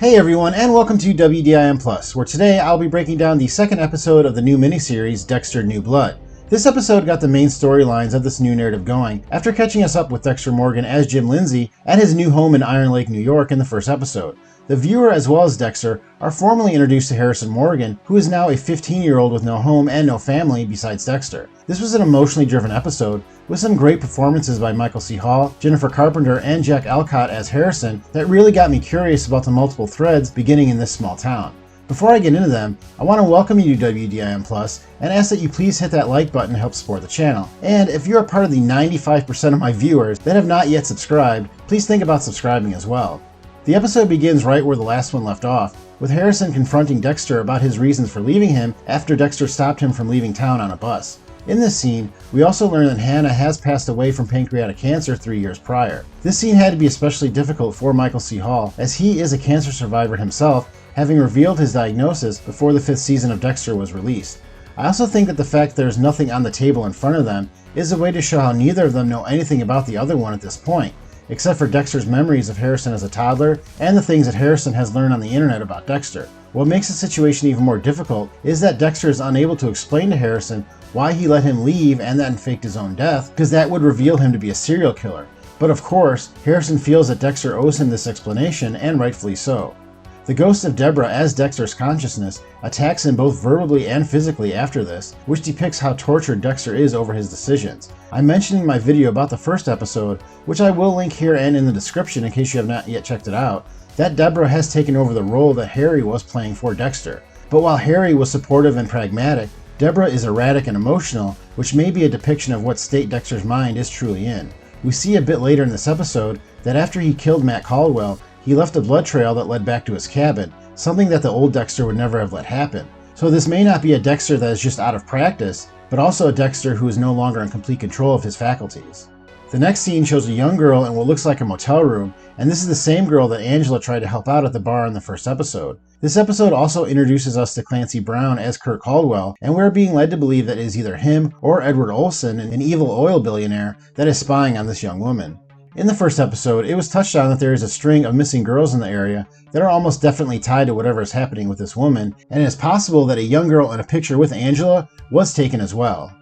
Hey everyone, and welcome to WDIM Plus, where today I'll be breaking down the second episode of the new miniseries, Dexter New Blood. This episode got the main storylines of this new narrative going after catching us up with Dexter Morgan as Jim Lindsay at his new home in Iron Lake, New York in the first episode. The viewer as well as Dexter are formally introduced to Harrison Morgan, who is now a 15-year-old with no home and no family besides Dexter. This was an emotionally driven episode with some great performances by Michael C. Hall, Jennifer Carpenter, and Jack Alcott as Harrison that really got me curious about the multiple threads beginning in this small town. Before I get into them, I want to welcome you to WDIM Plus and ask that you please hit that like button to help support the channel. And if you're a part of the 95% of my viewers that have not yet subscribed, please think about subscribing as well. The episode begins right where the last one left off, with Harrison confronting Dexter about his reasons for leaving him after Dexter stopped him from leaving town on a bus. In this scene, we also learn that Hannah has passed away from pancreatic cancer 3 years prior. This scene had to be especially difficult for Michael C. Hall, as he is a cancer survivor himself, having revealed his diagnosis before the 5th season of Dexter was released. I also think that the fact there is nothing on the table in front of them is a way to show how neither of them know anything about the other one at this point, except for Dexter's memories of Harrison as a toddler and the things that Harrison has learned on the internet about Dexter. What makes the situation even more difficult is that Dexter is unable to explain to Harrison why he let him leave and then faked his own death, because that would reveal him to be a serial killer. But of course, Harrison feels that Dexter owes him this explanation, and rightfully so. The ghost of Deborah as Dexter's consciousness attacks him both verbally and physically after this, which depicts how tortured Dexter is over his decisions. I mentioned in my video about the first episode, which I will link here and in the description in case you have not yet checked it out, that Deborah has taken over the role that Harry was playing for Dexter. But while Harry was supportive and pragmatic, Deborah is erratic and emotional, which may be a depiction of what state Dexter's mind is truly in. We see a bit later in this episode that after he killed Matt Caldwell, he left a blood trail that led back to his cabin, something that the old Dexter would never have let happen. So this may not be a Dexter that is just out of practice, but also a Dexter who is no longer in complete control of his faculties. The next scene shows a young girl in what looks like a motel room, and this is the same girl that Angela tried to help out at the bar in the first episode. This episode also introduces us to Clancy Brown as Kurt Caldwell, and we're being led to believe that it is either him or Edward Olson, an evil oil billionaire, that is spying on this young woman. In the first episode, it was touched on that there is a string of missing girls in the area that are almost definitely tied to whatever is happening with this woman, and it is possible that a young girl in a picture with Angela was taken as well.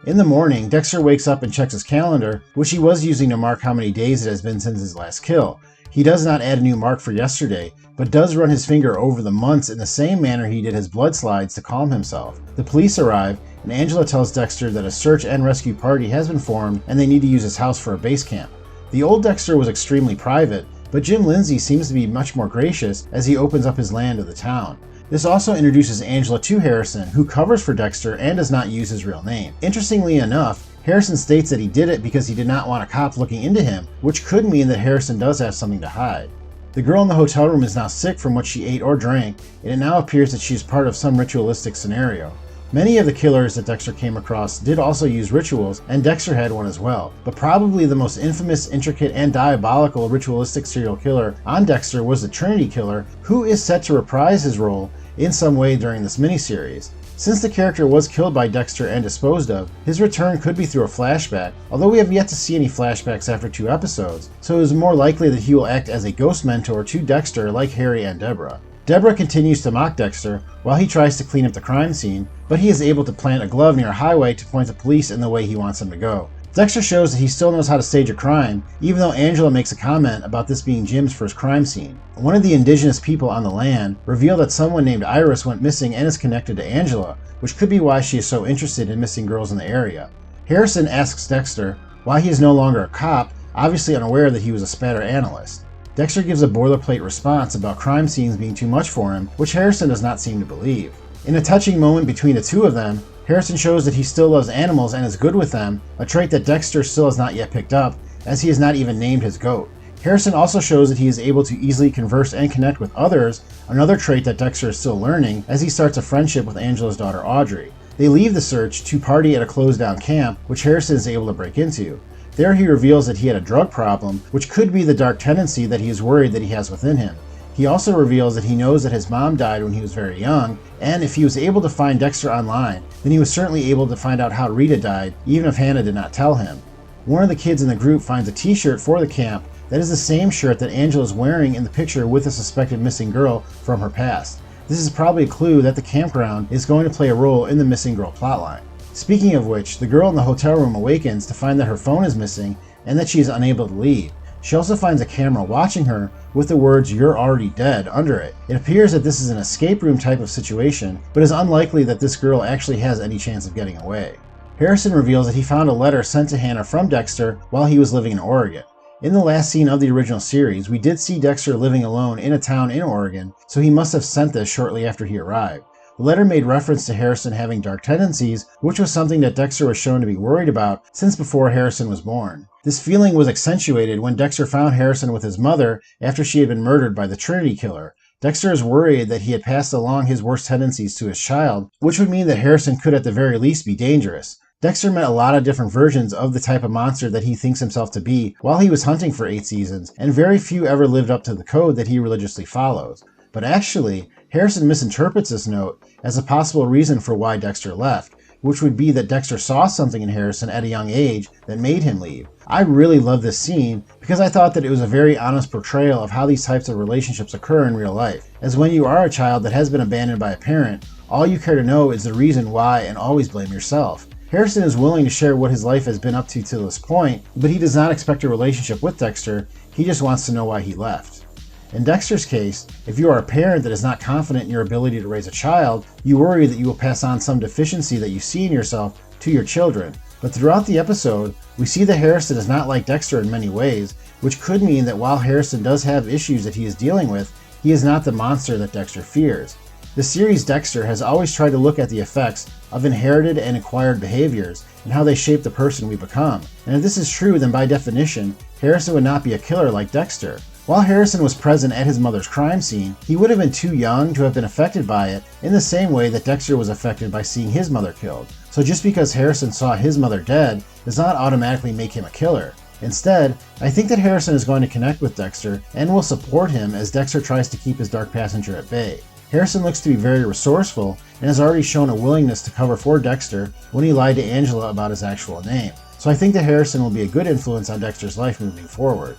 In the morning, Dexter wakes up and checks his calendar, which he was using to mark how many days it has been since his last kill. He does not add a new mark for yesterday, but does run his finger over the months in the same manner he did his blood slides to calm himself. The police arrive, and Angela tells Dexter that a search and rescue party has been formed and they need to use his house for a base camp. The old Dexter was extremely private, but Jim Lindsay seems to be much more gracious as he opens up his land to the town. This also introduces Angela to Harrison, who covers for Dexter and does not use his real name. Interestingly enough, Harrison states that he did it because he did not want a cop looking into him, which could mean that Harrison does have something to hide. The girl in the hotel room is now sick from what she ate or drank, and it now appears that she is part of some ritualistic scenario. Many of the killers that Dexter came across did also use rituals, and Dexter had one as well. But probably the most infamous, intricate, and diabolical ritualistic serial killer on Dexter was the Trinity Killer, who is set to reprise his role in some way during this miniseries. Since the character was killed by Dexter and disposed of, his return could be through a flashback, although we have yet to see any flashbacks after 2 episodes, so it is more likely that he will act as a ghost mentor to Dexter like Harry and Deborah. Deborah continues to mock Dexter while he tries to clean up the crime scene, but he is able to plant a glove near a highway to point the police in the way he wants them to go. Dexter shows that he still knows how to stage a crime, even though Angela makes a comment about this being Jim's first crime scene. One of the indigenous people on the land revealed that someone named Iris went missing and is connected to Angela, which could be why she is so interested in missing girls in the area. Harrison asks Dexter why he is no longer a cop, obviously unaware that he was a spatter analyst. Dexter gives a boilerplate response about crime scenes being too much for him, which Harrison does not seem to believe. In a touching moment between the two of them, Harrison shows that he still loves animals and is good with them, a trait that Dexter still has not yet picked up, as he has not even named his goat. Harrison also shows that he is able to easily converse and connect with others, another trait that Dexter is still learning as he starts a friendship with Angela's daughter Audrey. They leave the search to party at a closed-down camp, which Harrison is able to break into. There he reveals that he had a drug problem, which could be the dark tendency that he is worried that he has within him. He also reveals that he knows that his mom died when he was very young, and if he was able to find Dexter online, then he was certainly able to find out how Rita died, even if Hannah did not tell him. One of the kids in the group finds a t-shirt for the camp That is the same shirt that Angela is wearing in the picture with the suspected missing girl from her past. This is probably a clue that the campground is going to play a role in the missing girl plotline. Speaking of which, the girl in the hotel room awakens to find that her phone is missing and that she is unable to leave. She also finds a camera watching her with the words "You're already dead" under it. It appears that this is an escape room type of situation, but it is unlikely that this girl actually has any chance of getting away. Harrison reveals that he found a letter sent to Hannah from Dexter while he was living in Oregon. In the last scene of the original series, we did see Dexter living alone in a town in Oregon, so he must have sent this shortly after he arrived. The letter made reference to Harrison having dark tendencies, which was something that Dexter was shown to be worried about since before Harrison was born. This feeling was accentuated when Dexter found Harrison with his mother after she had been murdered by the Trinity Killer. Dexter is worried that he had passed along his worst tendencies to his child, which would mean that Harrison could at the very least be dangerous. Dexter met a lot of different versions of the type of monster that he thinks himself to be while he was hunting for 8 seasons, and very few ever lived up to the code that he religiously follows. But actually, Harrison misinterprets this note as a possible reason for why Dexter left, which would be that Dexter saw something in Harrison at a young age that made him leave. I really love this scene because I thought that it was a very honest portrayal of how these types of relationships occur in real life, as when you are a child that has been abandoned by a parent, all you care to know is the reason why and always blame yourself. Harrison is willing to share what his life has been up to this point, but he does not expect a relationship with Dexter, he just wants to know why he left. In Dexter's case, if you are a parent that is not confident in your ability to raise a child, you worry that you will pass on some deficiency that you see in yourself to your children. But throughout the episode, we see that Harrison is not like Dexter in many ways, which could mean that while Harrison does have issues that he is dealing with, he is not the monster that Dexter fears. The series Dexter has always tried to look at the effects of inherited and acquired behaviors and how they shape the person we become. And if this is true, then by definition, Harrison would not be a killer like Dexter. While Harrison was present at his mother's crime scene, he would have been too young to have been affected by it in the same way that Dexter was affected by seeing his mother killed. So just because Harrison saw his mother dead does not automatically make him a killer. Instead, I think that Harrison is going to connect with Dexter and will support him as Dexter tries to keep his dark passenger at bay. Harrison looks to be very resourceful and has already shown a willingness to cover for Dexter when he lied to Angela about his actual name. So I think that Harrison will be a good influence on Dexter's life moving forward.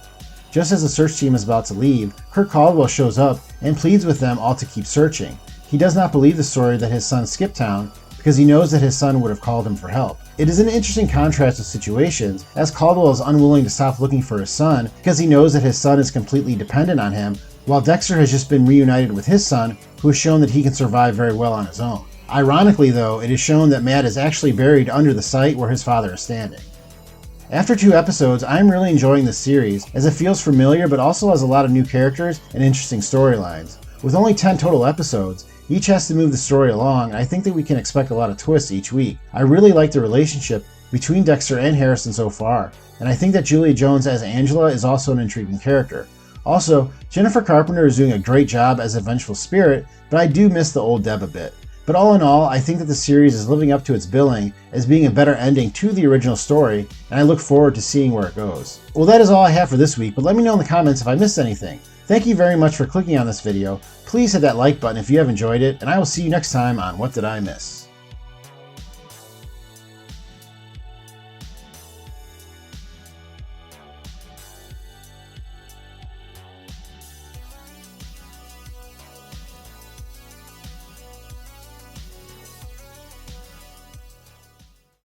Just as the search team is about to leave, Kirk Caldwell shows up and pleads with them all to keep searching. He does not believe the story that his son skipped town because he knows that his son would have called him for help. It is an interesting contrast of situations, as Caldwell is unwilling to stop looking for his son because he knows that his son is completely dependent on him, while Dexter has just been reunited with his son, who has shown that he can survive very well on his own. Ironically though, it is shown that Matt is actually buried under the site where his father is standing. After 2 episodes, I'm really enjoying this series, as it feels familiar but also has a lot of new characters and interesting storylines. With only 10 total episodes, each has to move the story along, and I think that we can expect a lot of twists each week. I really like the relationship between Dexter and Harrison so far, and I think that Julia Jones as Angela is also an intriguing character. Also, Jennifer Carpenter is doing a great job as a vengeful spirit, but I do miss the old Deb a bit. But all in all, I think that the series is living up to its billing as being a better ending to the original story, and I look forward to seeing where it goes. Well, that is all I have for this week, but let me know in the comments if I missed anything. Thank you very much for clicking on this video. Please hit that like button if you have enjoyed it, and I will see you next time on What Did I Miss?